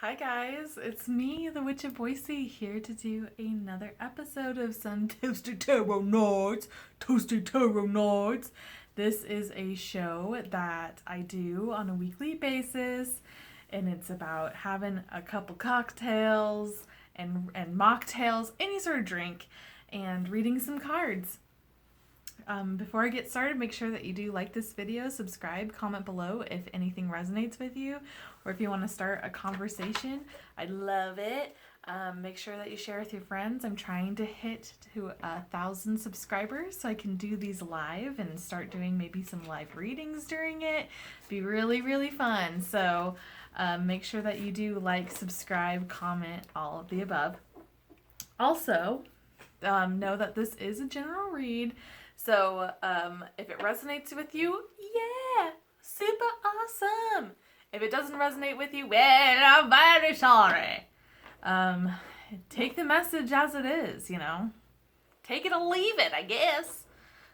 Hi guys, it's me, the Witch of Boise, here to do another episode of some Toasty Tarot Nights. Toasty Tarot Nights. This is a show that I do on a weekly basis, and it's about having a couple cocktails and mocktails, any sort of drink, and reading some cards. Before I get started, make sure that you do like this video, subscribe, comment below if anything resonates with you, or if you want to start a conversation. I'd love it. Make sure that you share with your friends. I'm trying to hit to 1,000 subscribers so I can do these live and start doing maybe some live readings during it. Be really, really fun. So make sure that you do like, subscribe, comment, all of the above. Also, know that this is a general read. So, if it resonates with you, yeah, super awesome. If it doesn't resonate with you, well, I'm very sorry. Take the message as it is, Take it or leave it, I guess.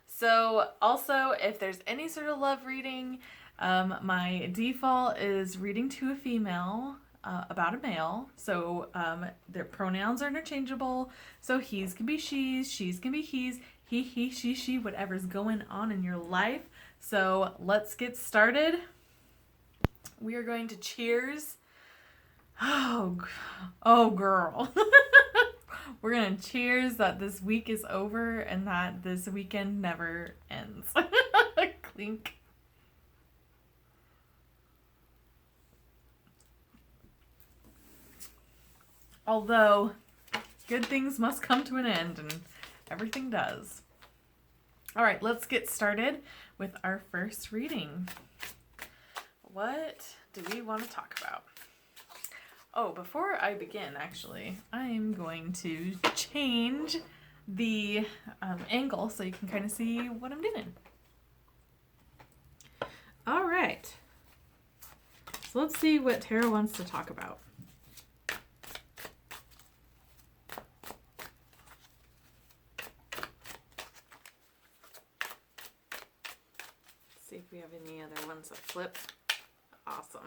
So, also, if there's any sort of love reading, my default is reading to a female about a male. So, their pronouns are interchangeable. So, he's can be she's can be he's. He, she, whatever's going on in your life. So let's get started. We are going to cheers. Oh girl. We're going to cheers that this week is over and that this weekend never ends. Clink. Although, good things must come to an end, and everything does. All right, let's get started with our first reading. What do we want to talk about? Oh, before I begin, actually, I'm going to change the angle so you can kind of see what I'm doing. All right. So let's see what Tarot wants to talk about. See if we have any other ones that flip. Awesome.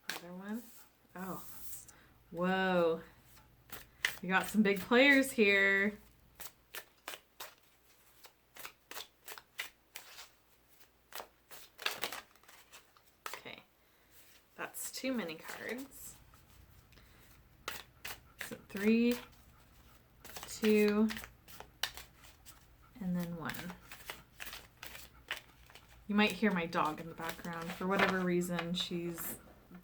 Another one. Oh. Whoa. We got some big players here. Okay. That's too many cards. So 3, 2, and then 1. You might hear my dog in the background. For whatever reason, she's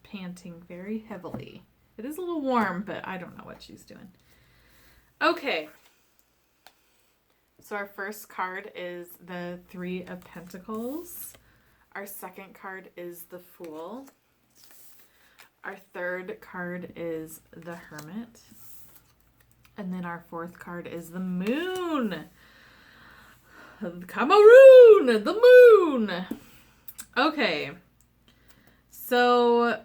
panting very heavily. It is a little warm, but I don't know what she's doing. Okay. So our first card is the 3 of Pentacles. Our second card is the Fool. Our third card is the Hermit. And then our fourth card is the Moon. Cameroon, the moon. Okay, so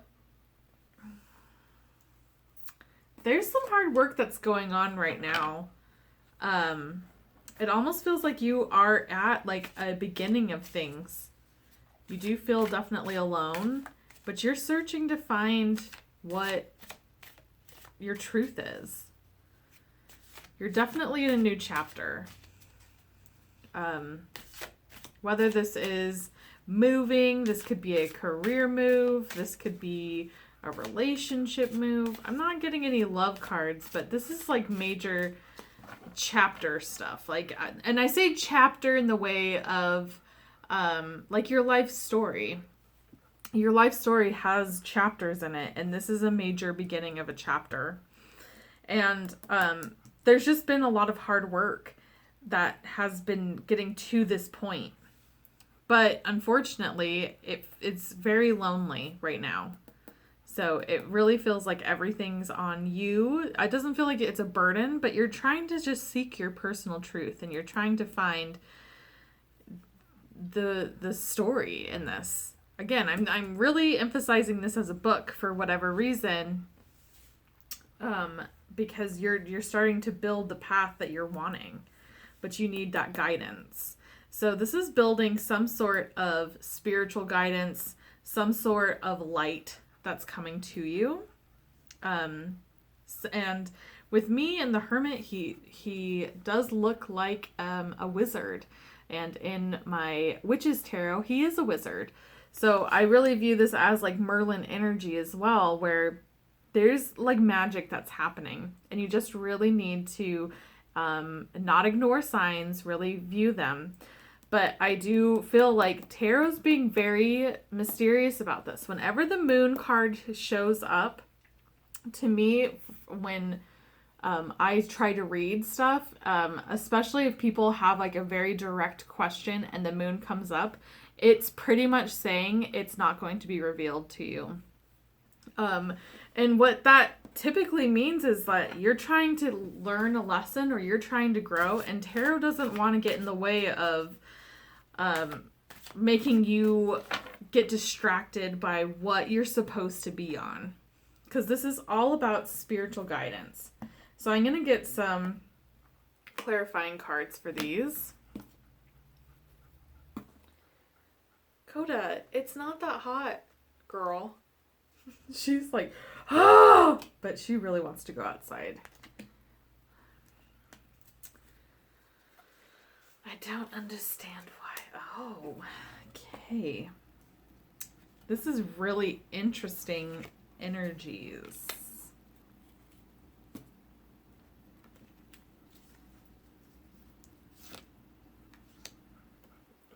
there's some hard work that's going on right now. It almost feels like you are at like a beginning of things. You do feel definitely alone, but you're searching to find what your truth is. You're definitely in a new chapter. Whether this is moving, this could be a career move, this could be a relationship move. I'm not getting any love cards, but this is like major chapter stuff. Like, and I say chapter in the way of, like your life story. Your life story has chapters in it, and this is a major beginning of a chapter. And, there's just been a lot of hard work that has been getting to this point. But unfortunately, it's very lonely right now. So it really feels like everything's on you. It doesn't feel like it's a burden, but you're trying to just seek your personal truth, and you're trying to find the story in this. Again, I'm really emphasizing this as a book for whatever reason. Because you're starting to build the path that you're wanting. But you need that guidance. So this is building some sort of spiritual guidance, some sort of light that's coming to you. And with me and the Hermit, he does look like a wizard. And in my Witch's Tarot, he is a wizard. So I really view this as like Merlin energy as well, where there's like magic that's happening. And you just really need to not ignore signs, really view them. But I do feel like Tarot's being very mysterious about this. Whenever the Moon card shows up, to me, when I try to read stuff, especially if people have like a very direct question and the Moon comes up, it's pretty much saying it's not going to be revealed to you. And what that typically means is that you're trying to learn a lesson or you're trying to grow, and Tarot doesn't want to get in the way of making you get distracted by what you're supposed to be on. Because this is all about spiritual guidance. So I'm going to get some clarifying cards for these. Coda, it's not that hot, girl. She's like, oh! But she really wants to go outside. I don't understand why. Oh, okay. This is really interesting energies.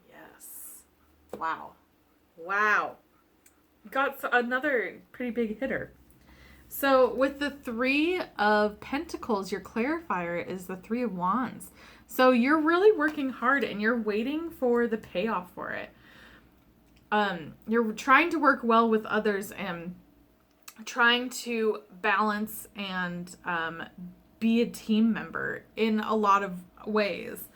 Yes. Wow. Wow. Got another pretty big hitter. So with the Three of Pentacles, your clarifier is the Three of Wands. So you're really working hard and you're waiting for the payoff for it. You're trying to work well with others and trying to balance and be a team member in a lot of ways.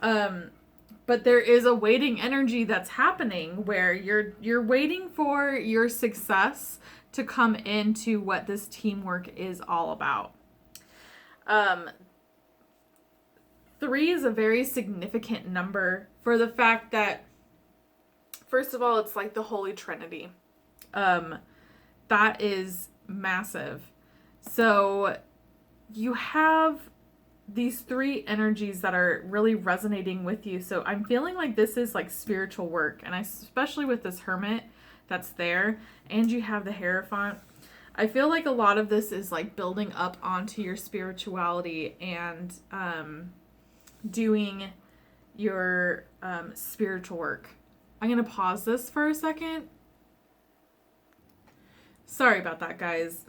But there is a waiting energy that's happening where you're waiting for your success to come into what this teamwork is all about. 3 is a very significant number for the fact that, first of all, it's like the Holy Trinity. That is massive. So you have these 3 energies that are really resonating with you. So I'm feeling like this is like spiritual work. And especially with this Hermit that's there, and you have the Hierophant. I feel like a lot of this is like building up onto your spirituality and doing your spiritual work. I'm going to pause this for a second. Sorry about that, guys.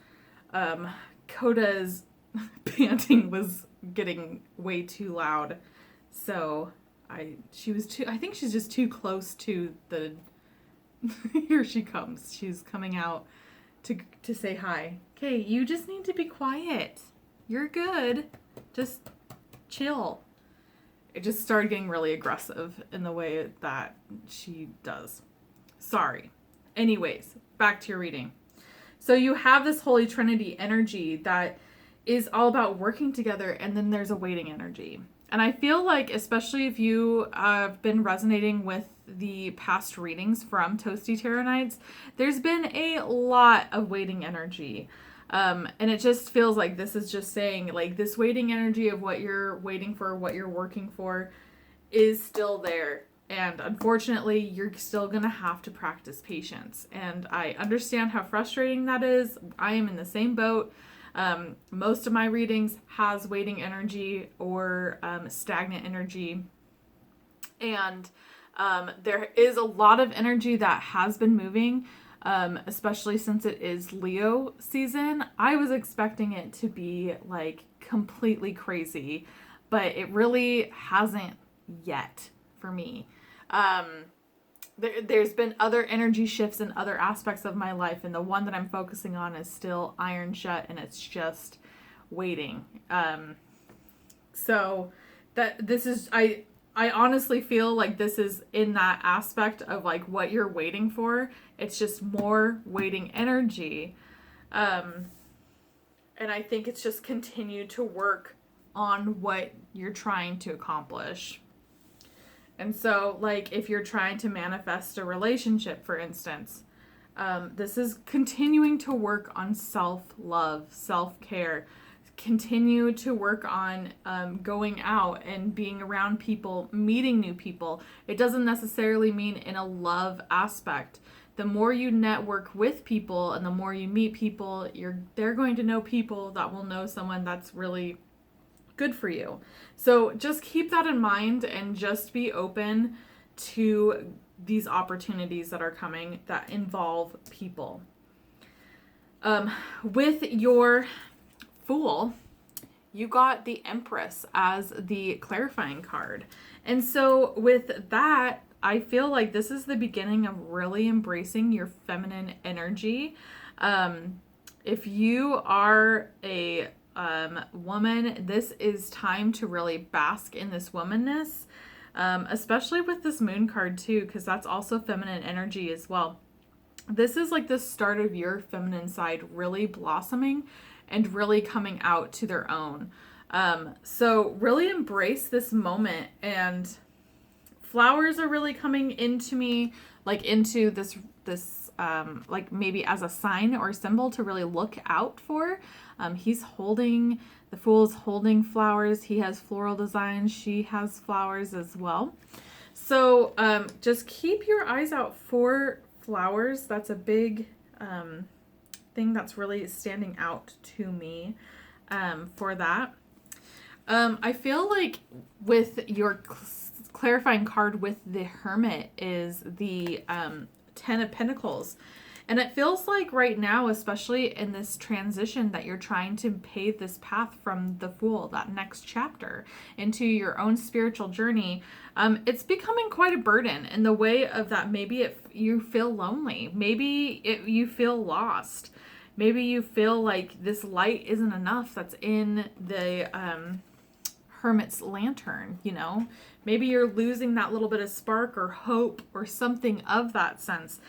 Coda's panting was getting way too loud. So I think she's just too close to the here she comes. She's coming out to say hi. Okay, you just need to be quiet. You're good. Just chill. It just started getting really aggressive in the way that she does. Sorry. Anyways, back to your reading. So you have this Holy Trinity energy that is all about working together, and then there's a waiting energy. And I feel like, especially if you have been resonating with the past readings from Toasty Tarot Nights, there's been a lot of waiting energy. And it just feels like this is just saying, like, this waiting energy of what you're waiting for, what you're working for, is still there. And unfortunately, you're still going to have to practice patience. And I understand how frustrating that is. I am in the same boat. Most of my readings has waiting energy or stagnant energy. And there is a lot of energy that has been moving, especially since it is Leo season. I was expecting it to be like completely crazy, but it really hasn't yet for me. There's been other energy shifts in other aspects of my life, and the one that I'm focusing on is still iron shut, and it's just waiting. So that this is, I honestly feel like this is in that aspect of like what you're waiting for. It's just more waiting energy. And I think it's just continue to work on what you're trying to accomplish. And so, like, if you're trying to manifest a relationship, for instance, This is continuing to work on self-love, self-care. Continue to work on going out and being around people, meeting new people. It doesn't necessarily mean in a love aspect. The more you network with people and the more you meet people, they're going to know people that will know someone that's really good for you. So just keep that in mind and just be open to these opportunities that are coming that involve people. With your Fool, you got the Empress as the clarifying card. And so with that, I feel like this is the beginning of really embracing your feminine energy. If you are a woman, this is time to really bask in this womanness, especially with this Moon card too, because that's also feminine energy as well. This is like the start of your feminine side really blossoming and really coming out to their own. So really embrace this moment, and flowers are really coming into me, like into this like maybe as a sign or symbol to really look out for. The Fool is holding flowers. He has floral designs. She has flowers as well. So just keep your eyes out for flowers. That's a big thing that's really standing out to me for that. I feel like with your clarifying card with the Hermit is the Ten of Pentacles. And it feels like right now, especially in this transition, that you're trying to pave this path from the Fool, that next chapter, into your own spiritual journey. It's becoming quite a burden in the way of that maybe you feel lonely. Maybe you feel lost. Maybe you feel like this light isn't enough that's in the Hermit's lantern, you know? Maybe you're losing that little bit of spark or hope or something of that sense.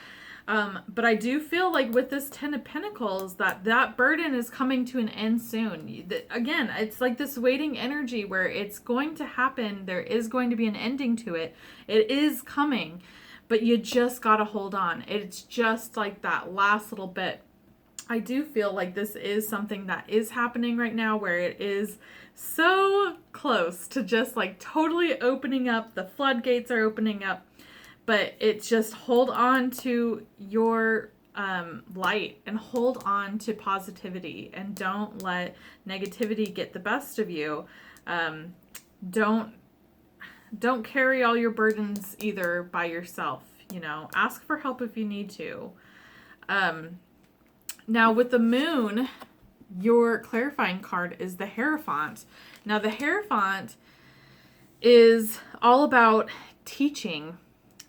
But I do feel like with this Ten of Pentacles that burden is coming to an end soon. Again, it's like this waiting energy where it's going to happen. There is going to be an ending to it. It is coming, but you just got to hold on. It's just like that last little bit. I do feel like this is something that is happening right now where it is so close to just like totally opening up. The floodgates are opening up. But it's just hold on to your light and hold on to positivity, and don't let negativity get the best of you. Don't carry all your burdens either by yourself. You know, ask for help if you need to. Now with the Moon, your clarifying card is the Hierophant. Now the Hierophant is all about teaching.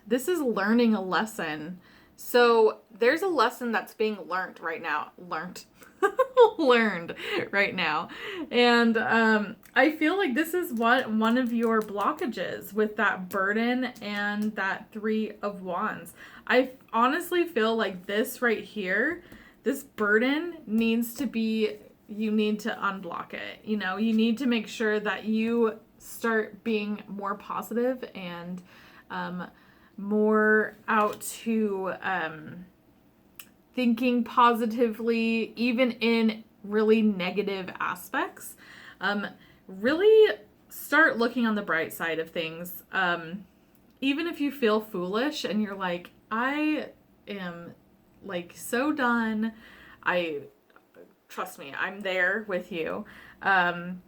This is learning a lesson. So there's a lesson that's being learned right now. Learned right now. And I feel like this is one of your blockages with that burden and that Three of Wands. I honestly feel like this right here, this burden needs to be, you need to unblock it. You know, you need to make sure that you start being more positive and more out to thinking positively, even in really negative aspects. Really start looking on the bright side of things. Even if you feel foolish and you're like, I am like so done. Trust me, I'm there with you. And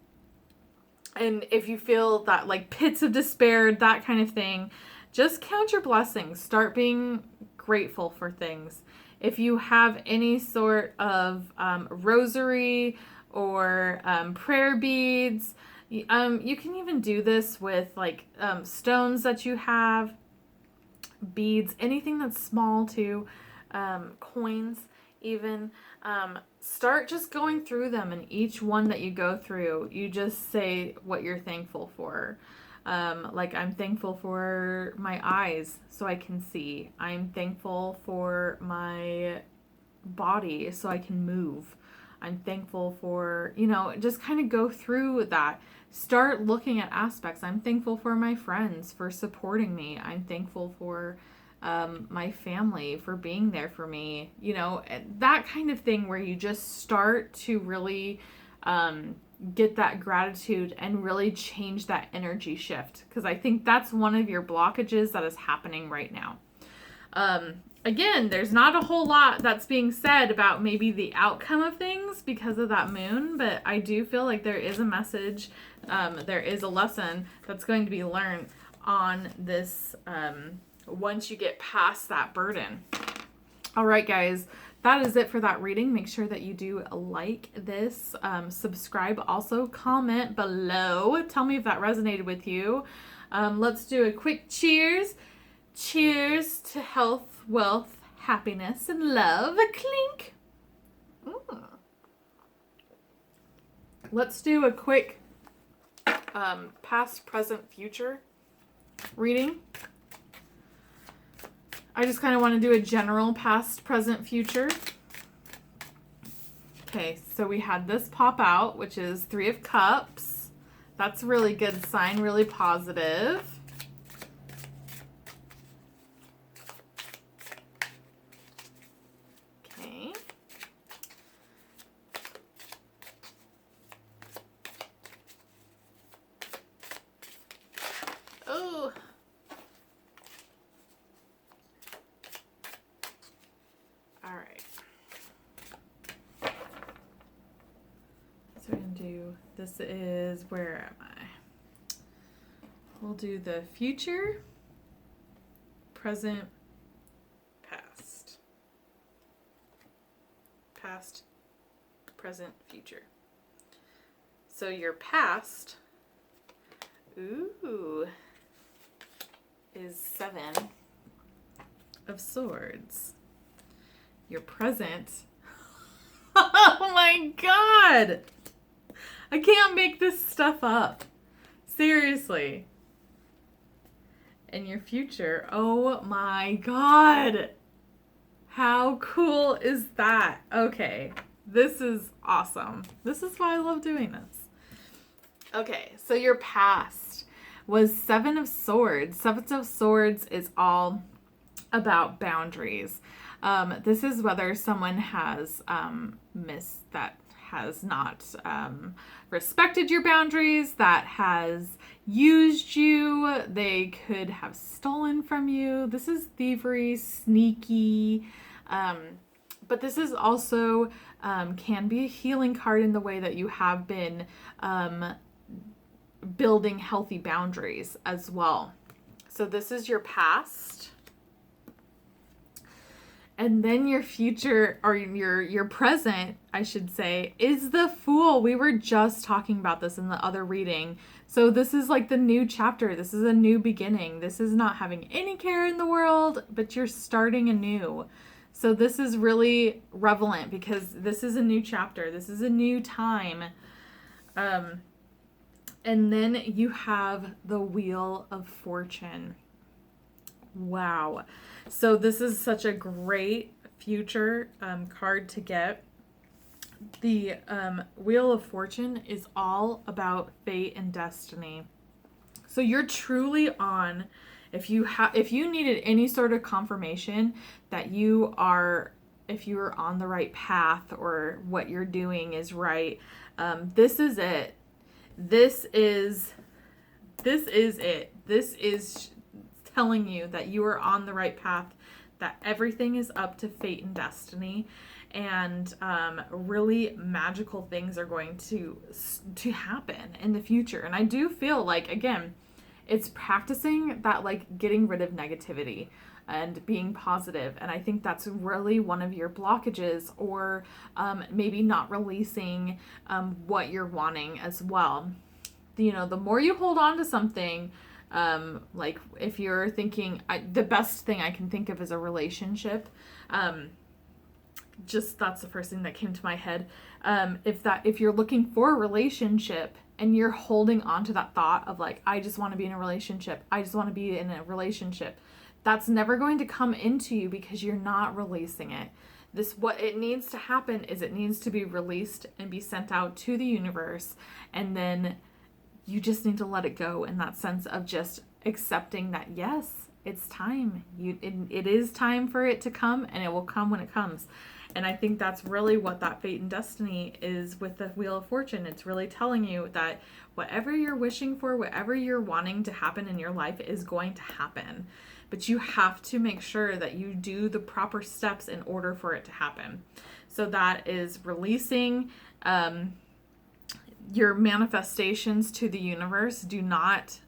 if you feel that like pits of despair, that kind of thing, just count your blessings. Start being grateful for things. If you have any sort of rosary or prayer beads, you can even do this with like stones that you have, beads, anything that's small too, coins even. Start just going through them, and each one that you go through, you just say what you're thankful for. Like, I'm thankful for my eyes so I can see. I'm thankful for my body so I can move. I'm thankful for, you know, just kind of go through that. Start looking at aspects. I'm thankful for my friends for supporting me. I'm thankful for my family for being there for me, that kind of thing where you just start to really get that gratitude and really change that energy shift. Because I think that's one of your blockages that is happening right now. Again, there's not a whole lot that's being said about maybe the outcome of things because of that moon, but I do feel like there is a message, there is a lesson that's going to be learned on this once you get past that burden. All right, guys, that is it for that reading. Make sure that you do like this, subscribe, also comment below. Tell me if that resonated with you. Let's do a quick cheers. Cheers to health, wealth, happiness, and love. Clink. Let's do a quick past, present, future reading. I just kind of want to do a general past, present, future. Okay, so we had this pop out, which is 3 of Cups. That's a really good sign, really positive. Okay. Oh. All right. So we're going to do, this is, where am I? We'll do the future, present, past. Past, present, future. So your past, is 7 of Swords. Your present, oh my God, I can't make this stuff up. Seriously. And your future, oh my God. How cool is that? Okay, this is awesome. This is why I love doing this. Okay, so your past was 7 of Swords. 7 of Swords is all about boundaries. This is whether someone has has not respected your boundaries, that has used you. They could have stolen from you. This is thievery, sneaky. But this is also can be a healing card in the way that you have been building healthy boundaries as well. So this is your past. And then your future, or your present, I should say, is the Fool. We were just talking about this in the other reading. So this is like the new chapter. This is a new beginning. This is not having any care in the world, but you're starting anew. So this is really relevant because this is a new chapter. This is a new time. And then you have the Wheel of Fortune. Wow. So this is such a great future card to get. The Wheel of Fortune is all about fate and destiny. So you're truly on, if you needed any sort of confirmation that if you are on the right path or what you're doing is right, this is it. This is it. This is telling you that you are on the right path, that everything is up to fate and destiny, and really magical things are going to happen in the future. And I do feel like, again, it's practicing that, like, getting rid of negativity and being positive. And I think that's really one of your blockages, or maybe not releasing what you're wanting as well. The more you hold on to something, like if you're thinking, the best thing I can think of is a relationship. Just that's the first thing that came to my head. If you're looking for a relationship and you're holding on to that thought of like, I just want to be in a relationship, that's never going to come into you because you're not releasing it. What it needs to happen is it needs to be released and be sent out to the universe, and then you just need to let it go in that sense of just accepting that, yes, it's time. It is time for it to come, and it will come when it comes. And I think that's really what that fate and destiny is with the Wheel of Fortune. It's really telling you that whatever you're wishing for, whatever you're wanting to happen in your life is going to happen. But you have to make sure that you do the proper steps in order for it to happen. So that is releasing your manifestations to the universe. Do not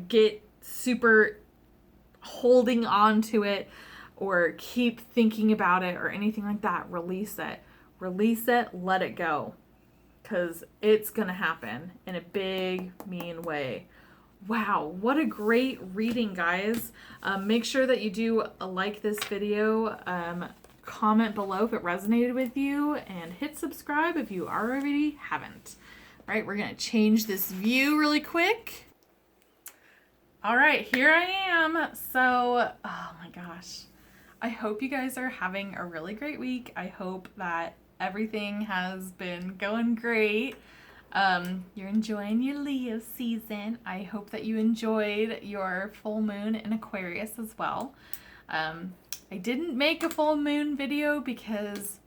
get super holding on to it or keep thinking about it or anything like that. Release it, let it go, because it's gonna happen in a big, mean way. Wow, what a great reading, guys. Make sure that you do like this video, comment below if it resonated with you, and hit subscribe if you already haven't. All right, we're gonna change this view really quick. All right, here I am. So, oh my gosh. I hope you guys are having a really great week. I hope that everything has been going great. You're enjoying your Leo season. I hope that you enjoyed your full moon in Aquarius as well. I didn't make a full moon video because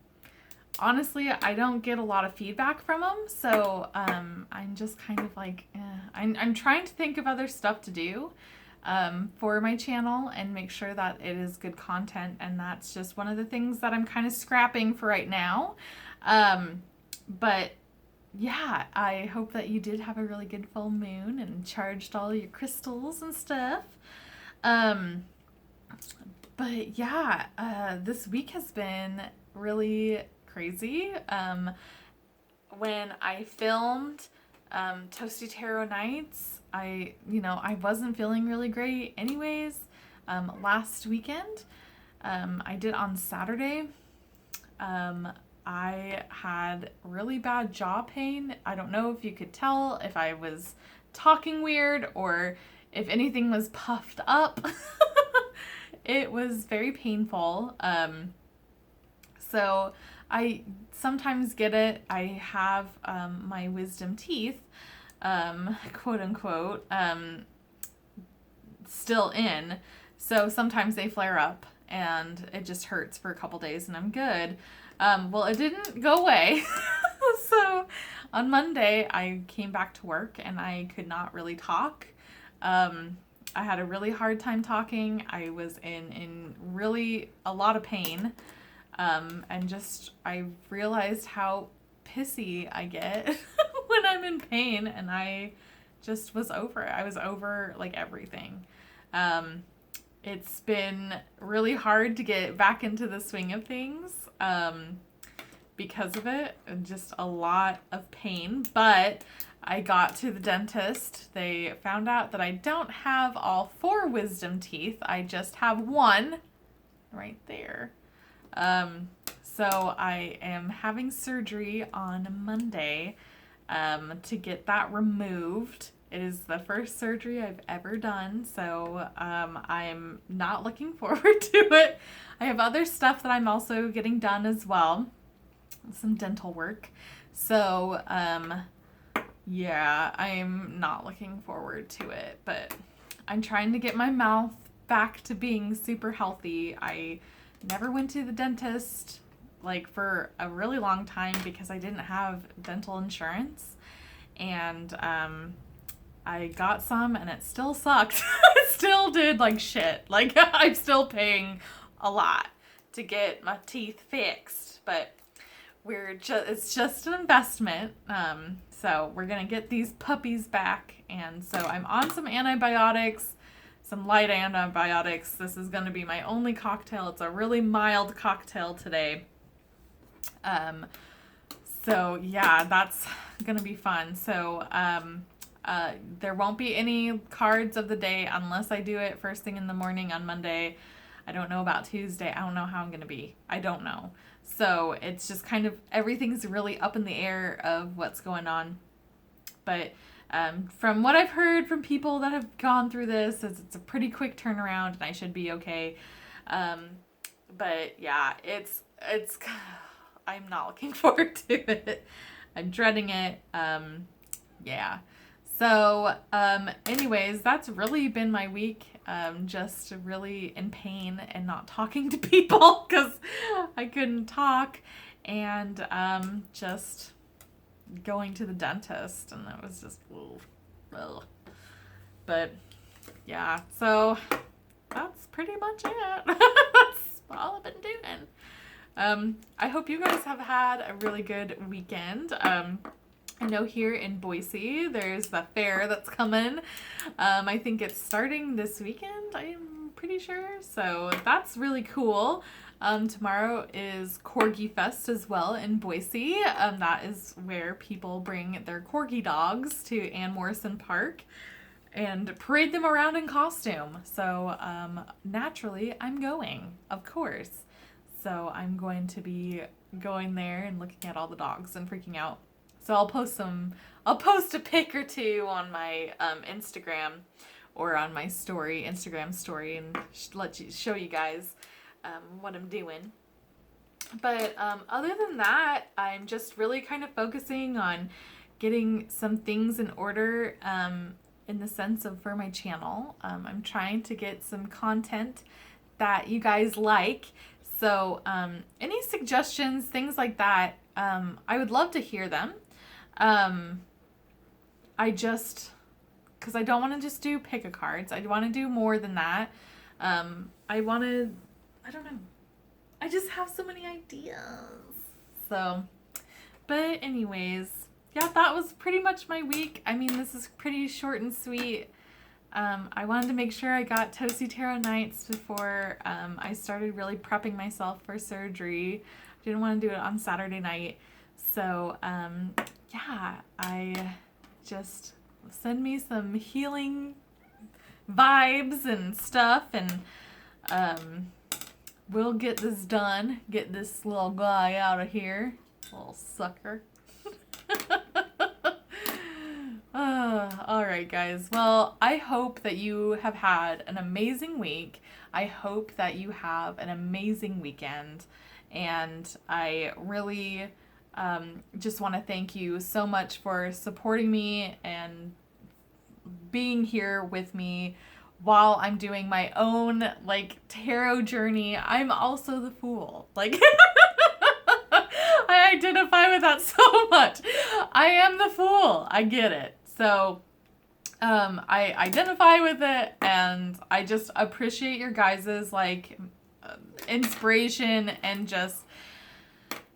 honestly, I don't get a lot of feedback from them. So I'm just kind of like, I'm trying to think of other stuff to do for my channel and make sure that it is good content. And that's just one of the things that I'm kind of scrapping for right now. But yeah, I hope that you did have a really good full moon and charged all your crystals and stuff. But yeah, this week has been really crazy. When I filmed Toasty Tarot Nights, I wasn't feeling really great anyways. Last weekend, I did on Saturday. I had really bad jaw pain. I don't know if you could tell if I was talking weird or if anything was puffed up. It was very painful. So I sometimes get it. I have my wisdom teeth, quote unquote, still in. So sometimes they flare up and it just hurts for a couple days and I'm good. Well, it didn't go away. So on Monday, I came back to work and I could not really talk. I had a really hard time talking. I was in really a lot of pain. And just, I realized how pissy I get when I'm in pain, and I just was over it. I was over like everything. It's been really hard to get back into the swing of things, because of it, and just a lot of pain, but I got to the dentist. They found out that I don't have all 4 wisdom teeth. I just have 1 right there. So I am having surgery on Monday, to get that removed. It is the first surgery I've ever done, so I'm not looking forward to it. I have other stuff that I'm also getting done as well, some dental work. So yeah, I'm not looking forward to it, but I'm trying to get my mouth back to being super healthy. I never went to the dentist like for a really long time because I didn't have dental insurance, and I got some and it still sucked. It still did like shit. Like I'm still paying a lot to get my teeth fixed, but it's just an investment. So we're gonna get these puppies back, and so I'm on some antibiotics, some light antibiotics. This is gonna be my only cocktail. It's a really mild cocktail today. So yeah, that's gonna be fun. So there won't be any cards of the day unless I do it first thing in the morning on Monday. I don't know about Tuesday. I don't know how I'm gonna be. I don't know. So it's just kind of, everything's really up in the air of what's going on. But from what I've heard from people that have gone through this, it's a pretty quick turnaround and I should be okay. But yeah, it's I'm not looking forward to it. I'm dreading it. Yeah. So, anyways, that's really been my week. Just really in pain and not talking to people because I couldn't talk, and just going to the dentist, and that was just, ugh. But yeah, so that's pretty much it. That's all I've been doing. I hope you guys have had a really good weekend. I know here in Boise, there's the fair that's coming. I think it's starting this weekend, I'm pretty sure. So that's really cool. Tomorrow is Corgi Fest as well in Boise. That is where people bring their corgi dogs to Ann Morrison Park and parade them around in costume. So naturally, I'm going, of course. So I'm going to be going there and looking at all the dogs and freaking out. So I'll post a pic or two on my Instagram or on my Instagram story, and show you guys what I'm doing. But other than that, I'm just really kind of focusing on getting some things in order in the sense of for my channel. I'm trying to get some content that you guys like. So any suggestions, things like that, I would love to hear them. Because I don't want to just do pick-a-cards. I want to do more than that. I don't know. I just have so many ideas. So, but anyways, yeah, that was pretty much my week. I mean, this is pretty short and sweet. I wanted to make sure I got Toasty Tarot nights before I started really prepping myself for surgery. I didn't want to do it on Saturday night. So, yeah, I just send me some healing vibes and stuff, and we'll get this done. Get this little guy out of here. Little sucker. All right, guys. Well, I hope that you have had an amazing week. I hope that you have an amazing weekend. And I really just want to thank you so much for supporting me and being here with me while I'm doing my own, like, tarot journey. I'm also the fool. Like, I identify with that so much. I am the fool. I get it. So, I identify with it, and I just appreciate your guys's, like, inspiration and just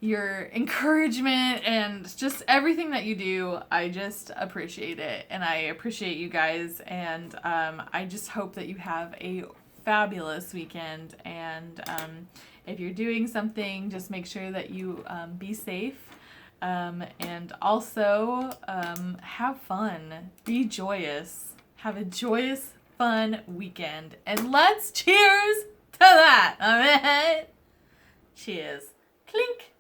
your encouragement and just everything that you do. I just appreciate it, and I appreciate you guys, and I just hope that you have a fabulous weekend, and if you're doing something, just make sure that you be safe, and also have fun, be joyous, have a joyous, fun weekend, and let's cheers to that. All right, cheers. Clink.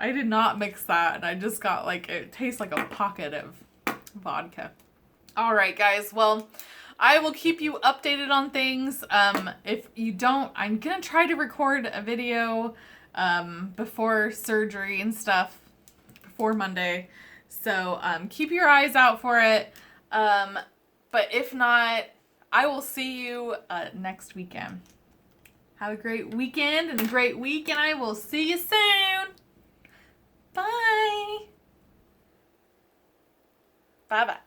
I did not mix that, and I just got, like, it tastes like a pocket of vodka. All right, guys. Well, I will keep you updated on things. If you don't, I'm going to try to record a video before surgery and stuff, before Monday. So keep your eyes out for it. But if not, I will see you next weekend. Have a great weekend and a great week, and I will see you soon. Bye. Bye-bye.